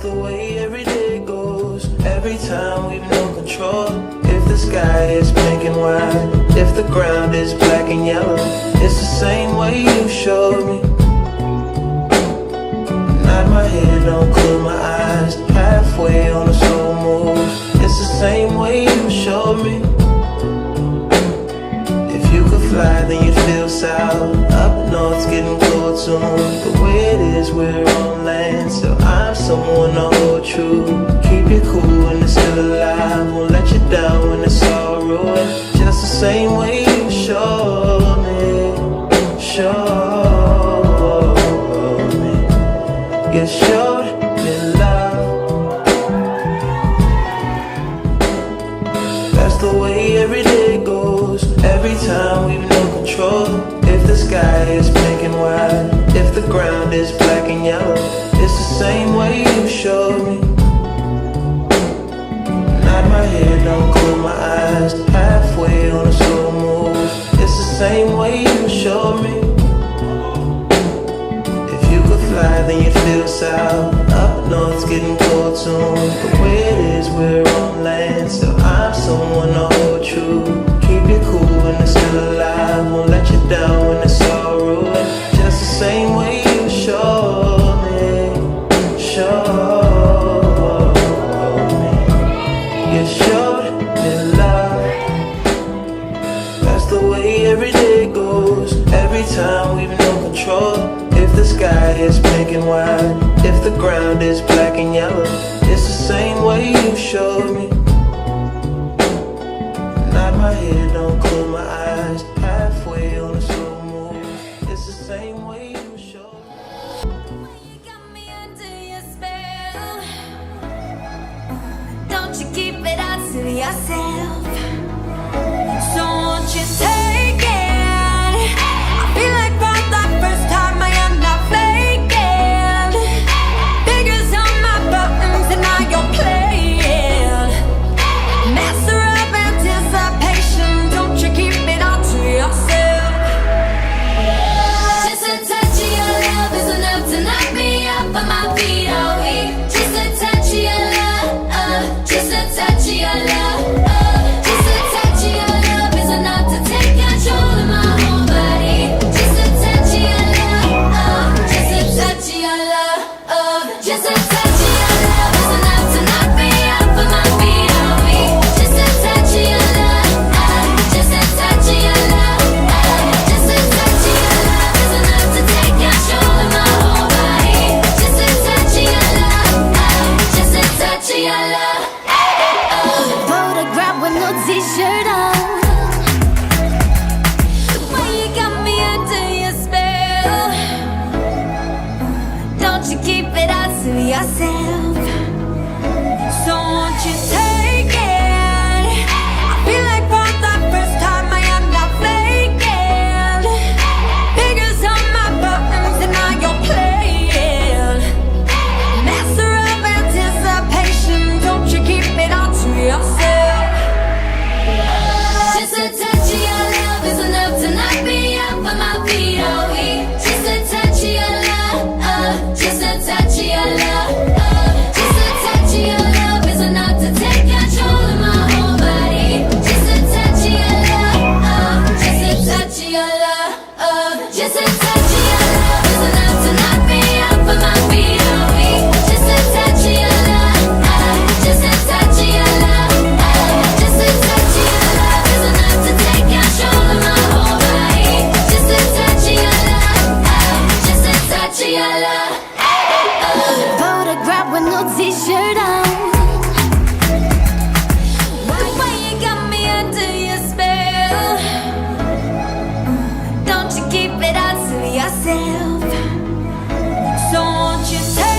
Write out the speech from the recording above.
the way every day goes. Every time we've no control. If the sky is pink and white, if the ground is black and yellow, it's the same way you showed me. Nod my head, don't close my eyes. Halfway on a slow move. It's the same way you showed me. If you could fly, then you'd feel south. Up north's getting cold soon. The way it is, we're on land, so I'm someone to hold true. Keep you cool when it's still alive. Won't let you down when it's all ruined. Just the same way you showed me. Showed me. You showed me love. That's the way every day goes. Every time we've no control. If the sky is pink and white, if the ground is black and yellow, it's the same way you showed me. Nod my head, don't close my eyes. Halfway on a slow move. It's the same way you showed me. If you could fly, then you'd feel south. Up north's getting cold soon. The way it is, we're on land, so I'm someone to hold true. Keep you cool when it's still alive. Won't let you down when it's all ruined. Just the same way you showed me. Showed me. You showed me love. That's the way every day goes. Every time we've no control. If the sky is pink and white, if the ground is black and yellow, it's the same way you showed me. Nod my head, don't close my eyes. Halfway on a slow move. It's the same way you showed me. You got me under your spell. Don't you keep it out to yourself. So won't you take it? I feel like for the first time I am not faking. Fingers on my buttons and now you're playing. Master of anticipation. Don't you keep it all to yourself. Just a touch of your love is enough to knock me off of my feet, oh we. Just a touch of your love, just a touch of your love, just a touch of your love is enough to take control of my whole body. Just a touch of your love, just a touch of your love, just a touch of your love is enough to knock me off of my feet, oh we. Just a touch of your love, just a touch of your love, just a touch of your love is enough to take control of my whole body. Just a touch of your love, just a touch of your love. Photograph with no t-shirt on. The way you got me under your spell. Don't you keep it out to yourself. So won't you take it? I feel like for the first time I am not faking. Fingers on my buttons and now you're playing. Master of anticipation. Don't you keep it all to yourself. Just a touch of your love is enough to knock me off of my feet, oh we. Just a touch of your love, just a touch of your love, just a touch of your love is enough to take control of my whole body. Just a touch of your love, just a touch of your love, just a touch of your love is enough to knock me off of my feet, oh we. Just a touch of your love, just a touch of your love, just a touch of your love is enough to take control of my whole body. Just a touch of your love, just a touch of your love. Photograph with no t-shirt on. The way you got me under your spell. Don't you keep it out to yourself. So won't you take